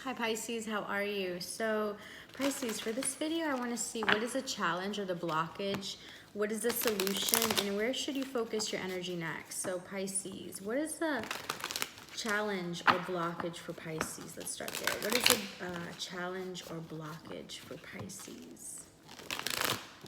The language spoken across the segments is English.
Hi Pisces, how are you? So Pisces, for this video I want to see what is the challenge or the blockage, what is the solution, and where should you focus your energy next? So Pisces, what is the challenge or blockage for Pisces? Let's start there. What is the challenge or blockage for Pisces?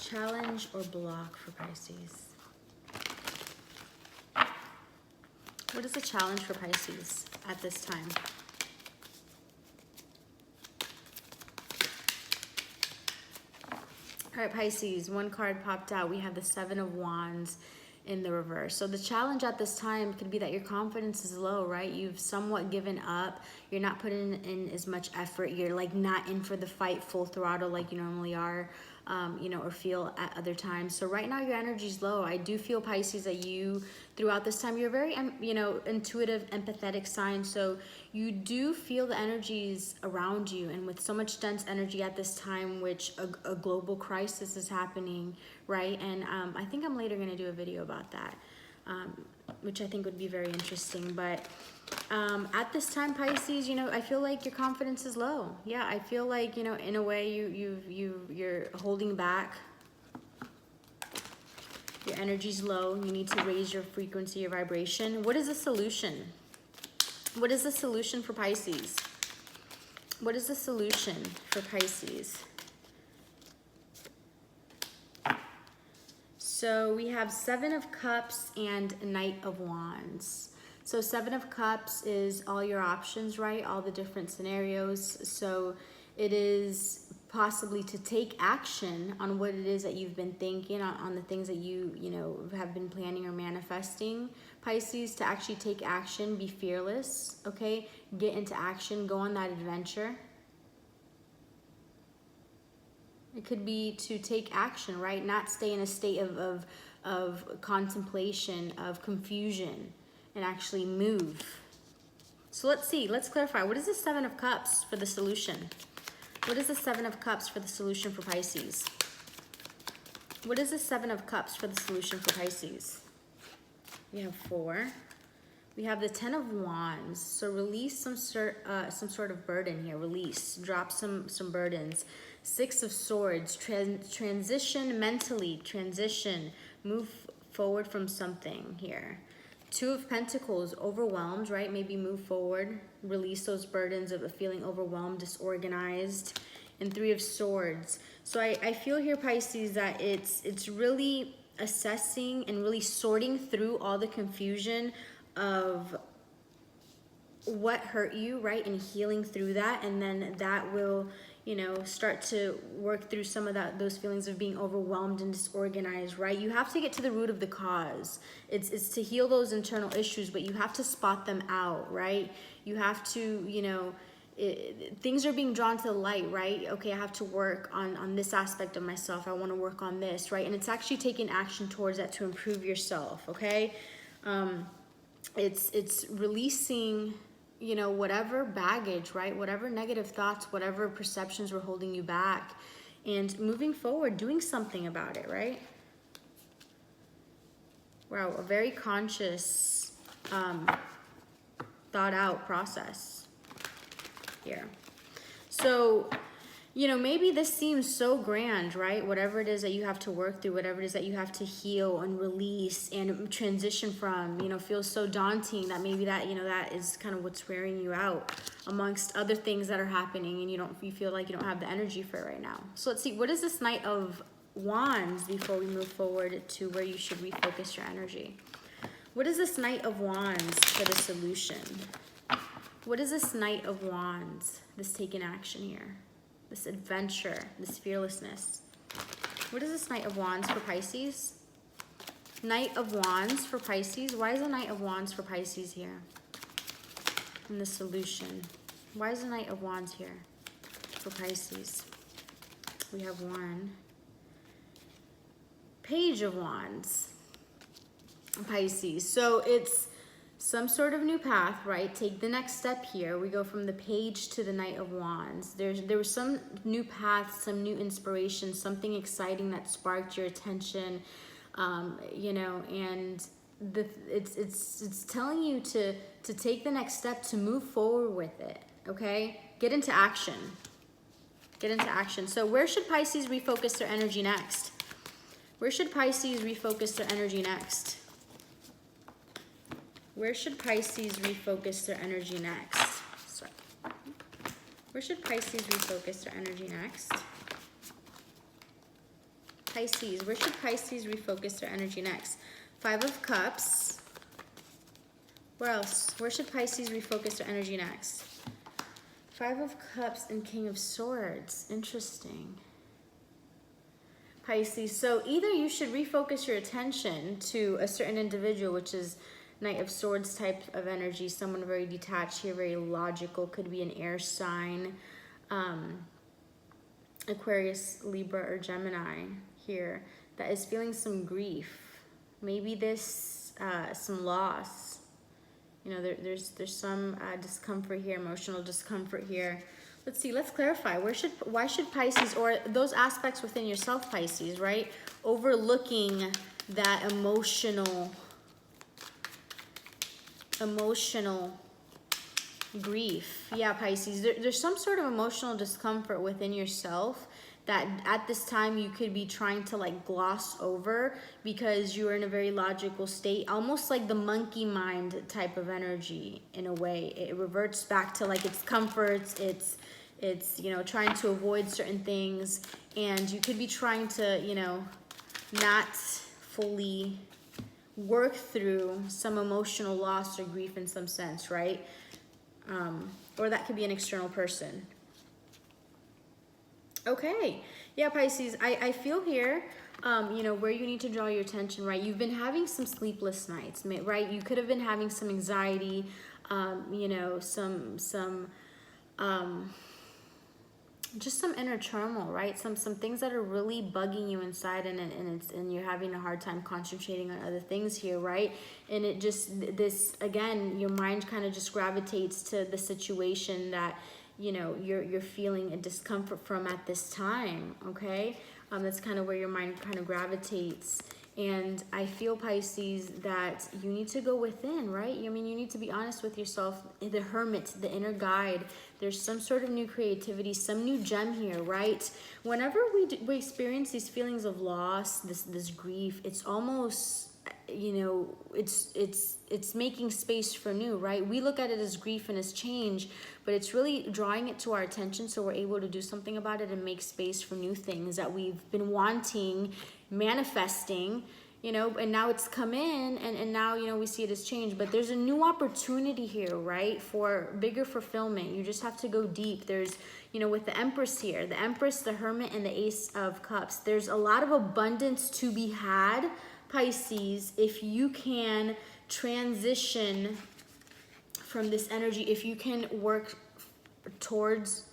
Challenge or block for Pisces? What is the challenge for Pisces at this time? All right, Pisces, one card popped out. We have the Seven of Wands in the reverse. So the challenge at this time could be that your confidence is low, right? You've somewhat given up. You're not putting in as much effort. You're like not in for the fight full throttle like you normally are, or feel at other times. So right now your energy is low. I do feel, Pisces, that you, throughout this time, you're very, intuitive, empathetic sign. So you do feel the energies around you, and with so much dense energy at this time, which a global crisis is happening, right? And I think I'm later going to do a video about that, which I think would be very interesting. But at this time, Pisces, I feel like your confidence is low. Yeah, I feel like, in a way you're holding back. Your energy's low. You need to raise your frequency, your vibration. What is the solution? What is the solution for Pisces? What is the solution for Pisces? So we have Seven of Cups and Knight of Wands. So Seven of Cups is all your options, right? All the different scenarios. So it is possibly to take action on what it is that you've been thinking, on the things that you have been planning or manifesting. Pisces, to actually take action, be fearless, okay? Get into action, go on that adventure. It could be to take action, right? Not stay in a state of contemplation, of confusion, and actually move. So let's see, let's clarify. What is the Seven of Cups for the solution? What is the Seven of Cups for the solution for Pisces? What is the Seven of Cups for the solution for Pisces? We have four. We have the Ten of Wands. So release some sort of burden here. Release, drop some burdens. Six of Swords, transition mentally, transition, move forward from something here. Two of Pentacles, overwhelmed, right? Maybe move forward, release those burdens of feeling overwhelmed, disorganized. And Three of Swords. So I feel here, Pisces, that it's really assessing and really sorting through all the confusion of what hurt you, right? And healing through that. And then that will, start to work through some of those feelings of being overwhelmed and disorganized, right? You have to get to the root of the cause. It's to heal those internal issues, but you have to spot them out, right? You have to, things are being drawn to the light, right? Okay, I have to work on this aspect of myself. I want to work on this, right? And it's actually taking action towards that to improve yourself, okay? It's releasing, whatever baggage, right? Whatever negative thoughts, whatever perceptions were holding you back, and moving forward, doing something about it, right? Wow, a very conscious, thought out process here. So, maybe this seems so grand, right? Whatever it is that you have to work through, whatever it is that you have to heal and release and transition from, feels so daunting that maybe that, that is kind of what's wearing you out amongst other things that are happening, and you feel like you don't have the energy for it right now. So let's see, what is this Knight of Wands before we move forward to where you should refocus your energy? What is this Knight of Wands for the solution? What is this Knight of Wands, this taking action here? This adventure, this fearlessness. What is this Knight of Wands for Pisces? Knight of Wands for Pisces. Why is the Knight of Wands for Pisces here? And the solution. Why is the Knight of Wands here for Pisces? We have one. Page of Wands. Pisces. So it's some sort of new path, right? Take the next step here. We go from the Page to the Knight of Wands. There was some new path, some new inspiration, something exciting that sparked your attention, and it's telling you to take the next step, to move forward with it, okay? Get into action. Get into action. So where should Pisces refocus their energy next? Where should Pisces refocus their energy next? Where should Pisces refocus their energy next? Sorry. Where should Pisces refocus their energy next? Pisces, where should Pisces refocus their energy next? Five of Cups. Where else? Where should Pisces refocus their energy next? Five of Cups and King of Swords. Interesting. Pisces, so either you should refocus your attention to a certain individual, which is Knight of Swords type of energy, someone very detached here, very logical, could be an air sign, Aquarius, Libra, or Gemini here, that is feeling some grief. Maybe this, some loss. You know, there's some discomfort here, emotional discomfort here. Let's see, let's clarify. Why should Pisces, or those aspects within yourself, Pisces, right? Overlooking that emotional grief. Yeah, Pisces, there's some sort of emotional discomfort within yourself that at this time you could be trying to like gloss over because you're in a very logical state, almost like the monkey mind type of energy in a way. It reverts back to like its comforts, it's you know, trying to avoid certain things, and you could be trying to, you know, not fully work through some emotional loss or grief in some sense, right? Or that could be an external person. Okay, yeah, Pisces, I feel here, you know, where you need to draw your attention, right? You've been having some sleepless nights, right? You could have been having some anxiety, you know, just some inner turmoil, right? Some things that are really bugging you inside, and you're having a hard time concentrating on other things here, right? And it just, this again, your mind kind of just gravitates to the situation that, you know, you're feeling a discomfort from at this time. Okay, that's kind of where your mind kind of gravitates. And I feel, Pisces, that you need to go within, right? I mean, you need to be honest with yourself. The Hermit, the inner guide, there's some sort of new creativity, some new gem here, right? Whenever we experience these feelings of loss, this grief, it's almost, you know, it's making space for new, right? We look at it as grief and as change, but it's really drawing it to our attention so we're able to do something about it and make space for new things that we've been wanting, manifesting, you know, and now it's come in, and now, you know, we see it as change, but there's a new opportunity here, right, for bigger fulfillment. You just have to go deep. There's, you know, with the Empress here, the Empress, the Hermit, and the Ace of Cups, there's a lot of abundance to be had, Pisces, if you can transition from this energy, if you can work towards,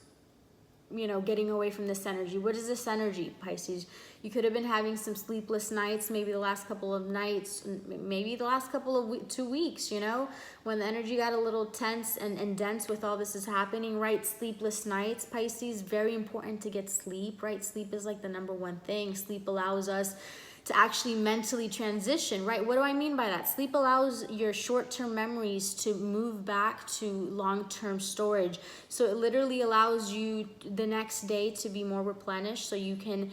you know, getting away from this energy. What is this energy, Pisces? You could have been having some sleepless nights, maybe the last couple of nights, maybe the last couple of 2 weeks, you know, when the energy got a little tense and dense with all this is happening, right? Sleepless nights, Pisces, very important to get sleep, right? Sleep is like the #1 thing. Sleep allows us to actually mentally transition, right? What do I mean by that? Sleep allows your short-term memories to move back to long-term storage. So it literally allows you the next day to be more replenished, so you can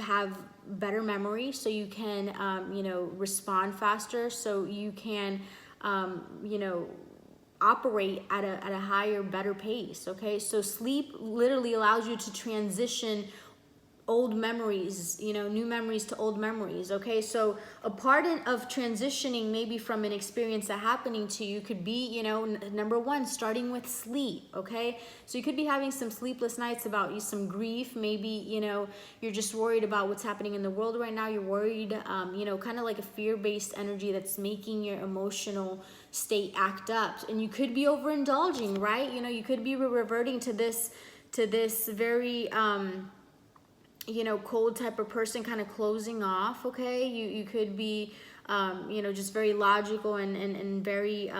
have better memory, so you can, you know, respond faster, so you can, you know, operate at a higher, better pace, okay? So sleep literally allows you to transition old memories, you know, new memories to old memories, okay? So a part of transitioning maybe from an experience that happening to you could be, you know, #1, starting with sleep, okay? So you could be having some sleepless nights about some grief, maybe, you know, you're just worried about what's happening in the world right now, you're worried, you know, kind of like a fear-based energy that's making your emotional state act up, and you could be overindulging, right? You know, you could be reverting to this very, you know, cold type of person, kind of closing off, okay? You could be, you know, just very logical and very,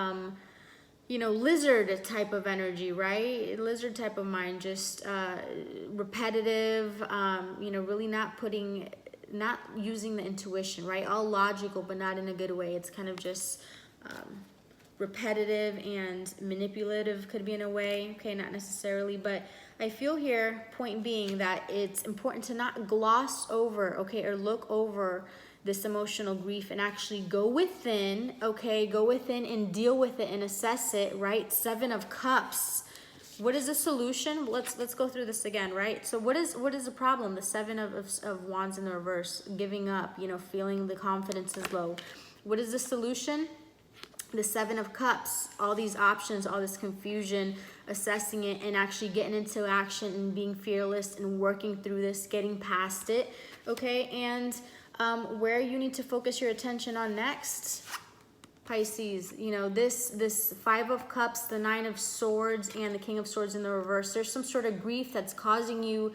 you know, lizard type of energy, right? Lizard type of mind, just repetitive, you know, really not using the intuition, right? All logical, but not in a good way. It's kind of just repetitive and manipulative, could be in a way, okay, not necessarily, but I feel here, point being, that it's important to not gloss over, okay, or look over this emotional grief and actually go within, okay, go within and deal with it and assess it, right? 7 of Cups. What is the solution? Let's go through this again, right? So what is the problem? The 7 of Wands in the reverse, giving up, you know, feeling the confidence is low. What is the solution? The 7 of Cups, all these options, all this confusion, assessing it and actually getting into action and being fearless and working through this, getting past it, okay? And where you need to focus your attention on next, Pisces, you know, this 5 of Cups, the 9 of Swords, and the King of Swords in the reverse, there's some sort of grief that's causing you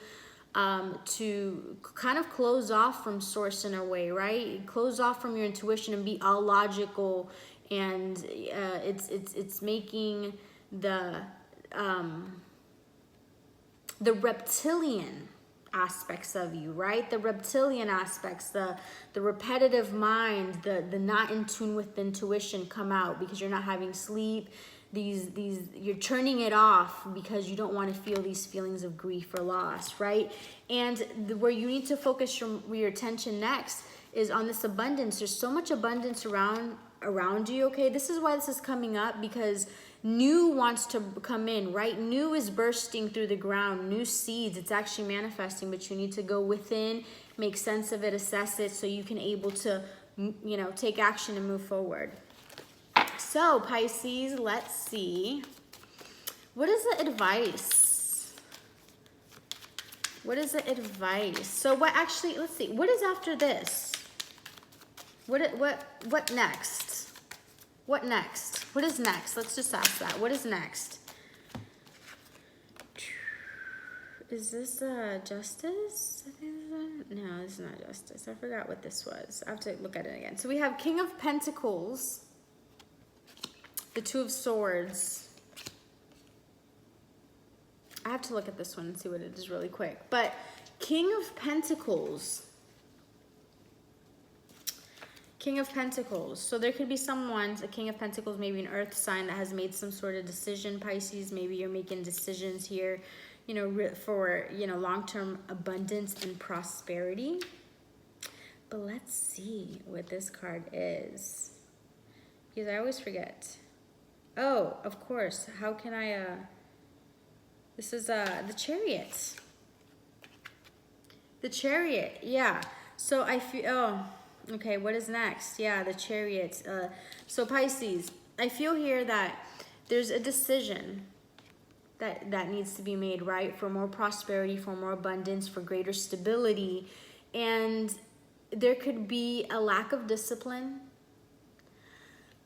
to kind of close off from source in a way, right? Close off from your intuition and be all logical, and it's making the reptilian aspects of you, right? The reptilian aspects, the repetitive mind, the not in tune with intuition come out because you're not having sleep. You're turning it off because you don't want to feel these feelings of grief or loss, right? And where you need to focus your attention next is on this abundance. There's so much abundance around you, okay? This is why this is coming up, because new wants to come in, right? New is bursting through the ground, new seeds, it's actually manifesting, but you need to go within, make sense of it, assess it, so you can able to, you know, take action and move forward. So Pisces, let's see. What is the advice? What is the advice? So what actually, let's see, what is after this? What next? What next? What is next? Let's just ask that. What is next? Is this justice? I think no, this is not justice. I forgot what this was. I have to look at it again. So we have King of Pentacles, the 2 of Swords. I have to look at this one and see what it is really quick. But King of Pentacles. King of Pentacles. So there could be someone, a King of Pentacles, maybe an earth sign that has made some sort of decision, Pisces. Maybe you're making decisions here, you know, for, you know, long-term abundance and prosperity. But let's see what this card is, because I always forget. Oh, of course. How can I, this is the Chariot. The Chariot, yeah. So I feel, oh, okay, what is next? Yeah, the Chariot. So Pisces, I feel here that there's a decision that needs to be made, right? For more prosperity, for more abundance, for greater stability. And there could be a lack of discipline,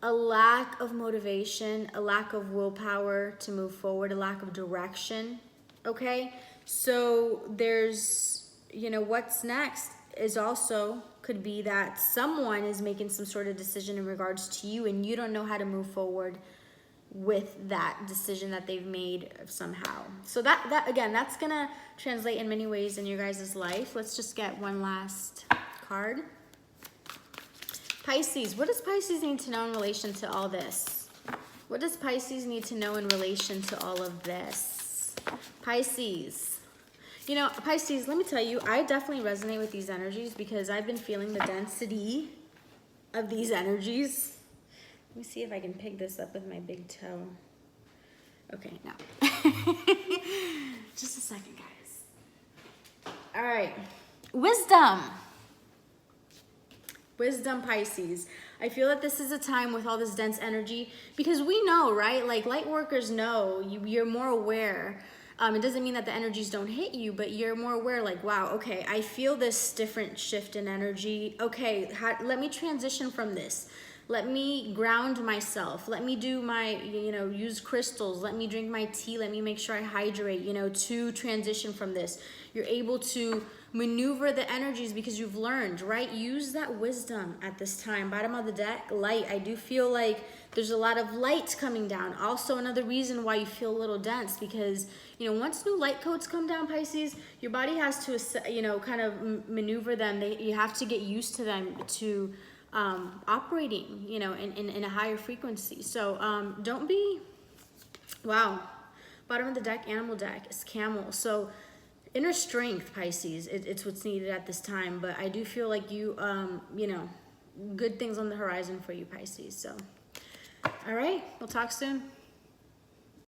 a lack of motivation, a lack of willpower to move forward, a lack of direction, okay? So there's, you know, what's next is also could be that someone is making some sort of decision in regards to you and you don't know how to move forward with that decision that they've made somehow. So that again, that's gonna translate in many ways in your guys' life. Let's just get one last card. Pisces, what does Pisces need to know in relation to all this? What does Pisces need to know in relation to all of this? Pisces. You know, Pisces, let me tell you, I definitely resonate with these energies because I've been feeling the density of these energies. Let me see if I can pick this up with my big toe. Okay, no. Just a second, guys. All right. Wisdom. Wisdom, Pisces. I feel that this is a time with all this dense energy because we know, right? Like light workers know, you're more aware. It doesn't mean that the energies don't hit you, but you're more aware, like, wow, okay, I feel this different shift in energy. Okay, let me transition from this. Let me ground myself. Let me do my, you know, use crystals. Let me drink my tea. Let me make sure I hydrate, you know, to transition from this. You're able to maneuver the energies because you've learned, right? Use that wisdom at this time. Bottom of the deck, light. I do feel like there's a lot of light coming down. Also, another reason why you feel a little dense because, you know, once new light codes come down, Pisces, your body has to, you know, kind of maneuver them. You have to get used to them to operating, you know, in a higher frequency. So don't be, wow. Bottom of the deck, animal deck, is camel. So inner strength, Pisces, it's what's needed at this time. But I do feel like you, you know, good things on the horizon for you, Pisces. So, all right, we'll talk soon.